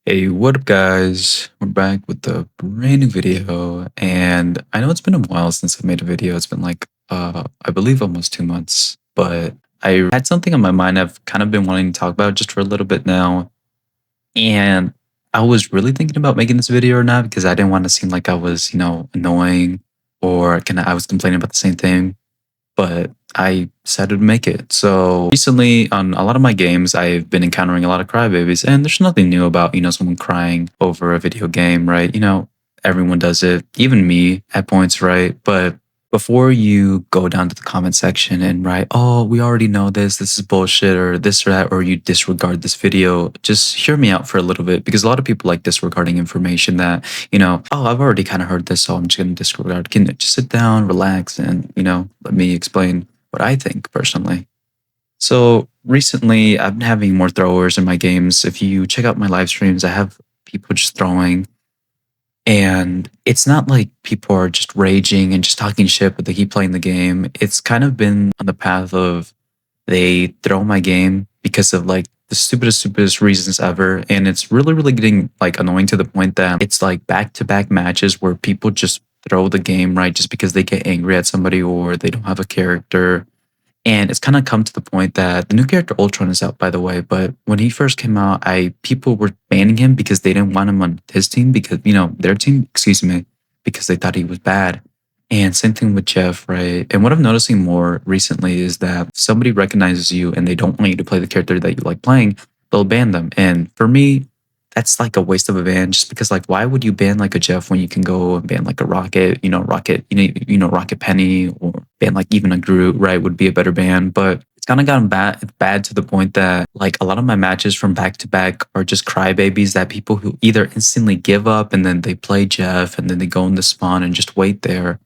Hey, what up, guys? We're back with a brand new video, and I know it's been a while since I made a video. It's been like, I believe almost 2 months, but I had something on my mind I've kind of been wanting to talk about just for a little bit now, and I was really thinking about making this video or not because I didn't want to seem like I was, annoying or I was complaining about the same thing, but I decided to make it. So recently, on a lot of my games, I've been encountering a lot of crybabies, and there's nothing new about someone crying over a video game, right? Everyone does it, even me at points, right? But before you go down to the comment section and write, "Oh, we already know this is bullshit," or this or that, or you disregard this video, just hear me out for a little bit because a lot of people like disregarding information that oh, I've already kind of heard this, so I'm just going to disregard. Can you just sit down, relax, and, let me explain what I think personally. So recently, I've been having more throwers in my games. If you check out my live streams, I have people just throwing. And it's not like people are just raging and just talking shit, but they keep playing the game. It's kind of been on the path of they throw my game because of like the stupidest reasons ever. And it's really, really getting like annoying to the point that it's like back to back matches where people just throw the game, right? Just because they get angry at somebody or they don't have a character. And it's kind of come to the point that the new character Ultron is out, by the way. But when he first came out, I people were banning him because they didn't want him on his team because their team, excuse me, because they thought he was bad. And same thing with Jeff, right? And what I'm noticing more recently is that if somebody recognizes you and they don't want you to play the character that you like playing, they'll ban them. And for me, that's like a waste of a ban just because like why would you ban like a Jeff when you can go and ban like a Rocket, Rocket Penny or ban like even a Groot, right, would be a better ban. But it's kind of gotten bad to the point that like a lot of my matches from back to back are just crybabies that people who either instantly give up and then they play Jeff and then they go in the spawn and just wait there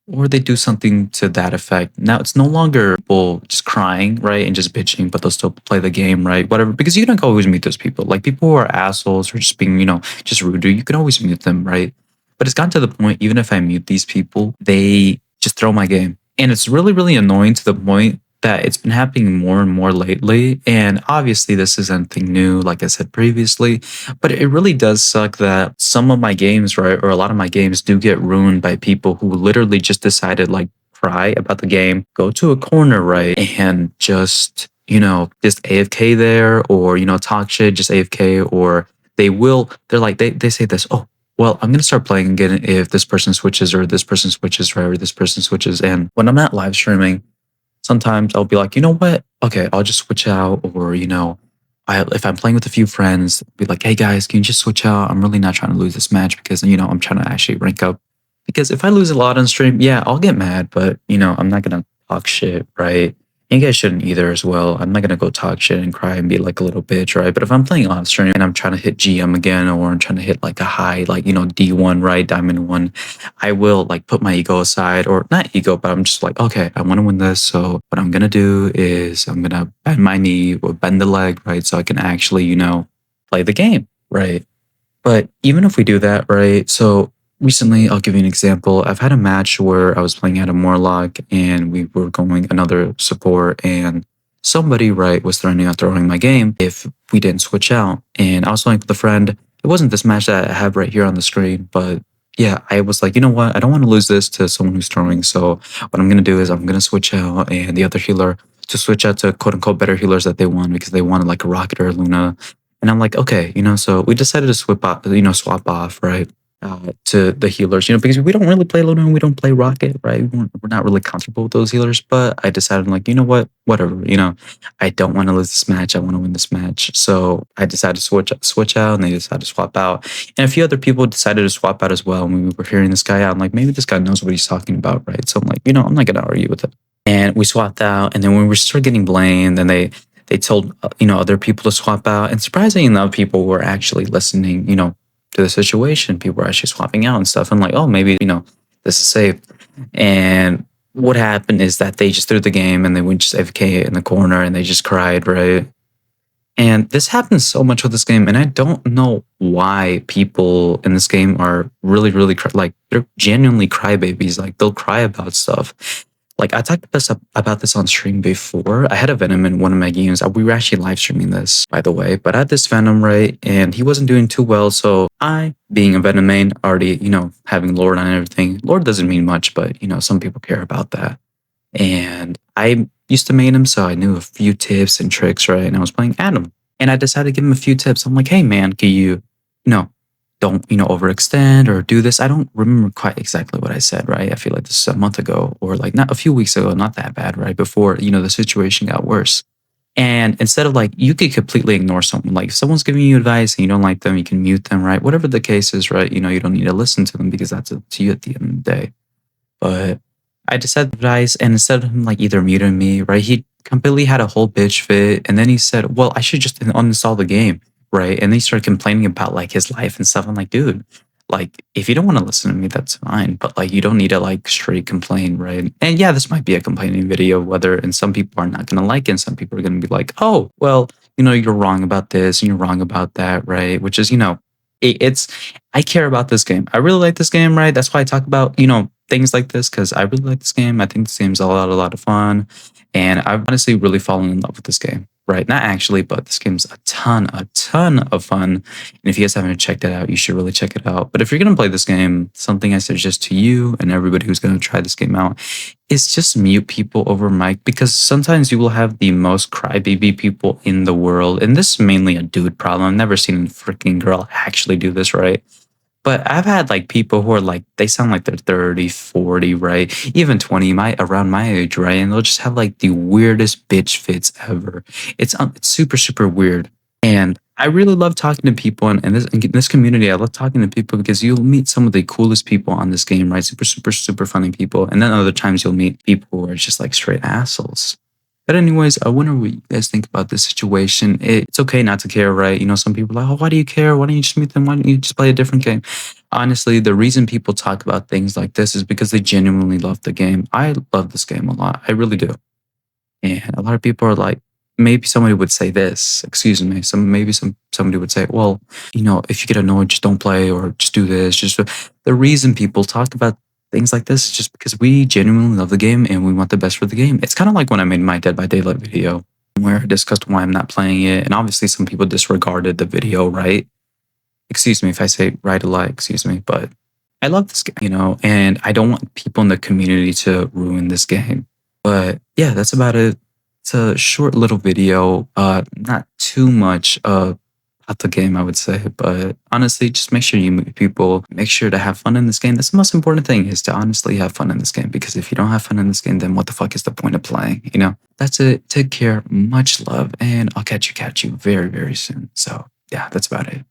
or they do something to that effect. Now it's no longer people just crying, right, and just bitching, but they'll still play the game, right? Whatever, because you can always meet those people. Like people who are assholes or just being, just rude. You can always mute them, right? But it's gotten to the point, even if I mute these people, they just throw my game, and it's really, really annoying to the point that it's been happening more and more lately. And obviously, this isn't anything new, like I said previously, but it really does suck that some of my games, right, or a lot of my games do get ruined by people who literally just decided, like, cry about the game, go to a corner, right, and just AFK there, or, talk shit, just AFK, or they're like, they say this, oh, well, I'm going to start playing again if this person switches, or this person switches, right, or this person switches. And when I'm not live streaming, sometimes I'll be like, you know what? Okay, I'll just switch out. Or, if I'm playing with a few friends, be like, hey guys, can you just switch out? I'm really not trying to lose this match because, I'm trying to actually rank up. Because if I lose a lot on stream, yeah, I'll get mad, but, I'm not going to talk shit, right? And you guys shouldn't either as well. I'm not going to go talk shit and cry and be like a little bitch, right? But if I'm playing live stream and I'm trying to hit GM again, or I'm trying to hit like a high, like, D1, right? Diamond 1, I will like put my ego aside, or not ego, but I'm just like, okay, I want to win this. So what I'm going to do is I'm going to bend my knee or bend the leg, right? So I can actually, play the game, right? But even if we do that, right? So recently, I'll give you an example. I've had a match where I was playing at a Morlock and we were going another support, and somebody, right, was threatening on throwing my game if we didn't switch out. And I was playing with a friend. It wasn't this match that I have right here on the screen, but yeah, I was like, you know what? I don't want to lose this to someone who's throwing. So what I'm going to do is I'm going to switch out, and the other healer to switch out to quote unquote better healers that they want because they wanted like a Rocket or a Luna. And I'm like, okay, so we decided to swap off, right? To the healers, because we don't really play Luna and we don't play Rocket, right? We're not really comfortable with those healers, but I decided, like, you know what? Whatever, I don't want to lose this match. I want to win this match. So I decided to switch out, and they decided to swap out. And a few other people decided to swap out as well. And we were hearing this guy out, I'm like, maybe this guy knows what he's talking about, right? So I'm like, I'm not going to argue with it. And we swapped out. And then when we started getting blamed, then they told, other people to swap out. And surprisingly enough, people were actually listening, to the situation. People were actually swapping out and stuff. I'm like, oh, maybe, this is safe. And what happened is that they just threw the game and they went just AFK in the corner and they just cried, right? And this happens so much with this game. And I don't know why people in this game are really, really like, they're genuinely crybabies. Like, they'll cry about stuff. Like I talked about this on stream before. I had a Venom in one of my games. We were actually live streaming this, by the way. But I had this Venom, right, and he wasn't doing too well. So I, being a Venom main, already having Lord on everything. Lord doesn't mean much, but some people care about that. And I used to main him, so I knew a few tips and tricks, right? And I was playing Adam, and I decided to give him a few tips. I'm like, hey man, can you know don't overextend or do this. I don't remember quite exactly what I said, right? I feel like this is a month ago or like not a few weeks ago, not that bad, right? Before the situation got worse. And instead of like, you could completely ignore someone. Like if someone's giving you advice and you don't like them, you can mute them, right? Whatever the case is, right? You don't need to listen to them because that's up to you at the end of the day. But I just said advice, and instead of him like either muting me, right, he completely had a whole bitch fit, and then he said, "Well, I should just uninstall the game," right? And then he started complaining about like his life and stuff. I'm like, dude, like if you don't want to listen to me, that's fine, but like you don't need to like straight complain, right? And yeah, this might be a complaining video, whether and some people are not gonna like it, and some people are gonna be like, "Oh, well, you're wrong about this and you're wrong about that," right? Which is, it's I care about this game. I really like this game, right? That's why I talk about, things like this because I really like this game. I think this game's a lot of fun. And I've honestly really fallen in love with this game, right? Not actually, but this game's a ton of fun. And if you guys haven't checked it out, you should really check it out. But if you're going to play this game, something I suggest to you and everybody who's going to try this game out is just mute people over mic because sometimes you will have the most crybaby people in the world. And this is mainly a dude problem. I've never seen a freaking girl actually do this, right? But I've had like people who are like, they sound like they're 30, 40, right? Even 20, around my age, right? And they'll just have like the weirdest bitch fits ever. It's super, super weird. And I really love talking to people in this community. I love talking to people because you'll meet some of the coolest people on this game, right? Super, super, super funny people. And then other times you'll meet people who are just like straight assholes. But anyways, I wonder what you guys think about this situation. It's okay not to care, right? Some people are like, oh, why do you care? Why don't you just meet them? Why don't you just play a different game? Honestly, the reason people talk about things like this is because they genuinely love the game. I love this game a lot. I really do. And a lot of people are like, maybe somebody would say this, excuse me, somebody would say, well, if you get annoyed, just don't play or just do this. The reason people talk about things like this is just because we genuinely love the game and we want the best for the game. It's kind of like when I made my Dead by Daylight video where I discussed why I'm not playing it. And obviously some people disregarded the video, right? Excuse me if I say right a lot, excuse me, but I love this game, and I don't want people in the community to ruin this game. But yeah, that's about it. It's a short little video, not too much about the game, I would say. But honestly, just make sure you meet people. Make sure to have fun in this game. That's the most important thing, is to honestly have fun in this game. Because if you don't have fun in this game, then what the fuck is the point of playing? That's it. Take care. Much love, and I'll catch you very, very soon. So yeah, that's about it.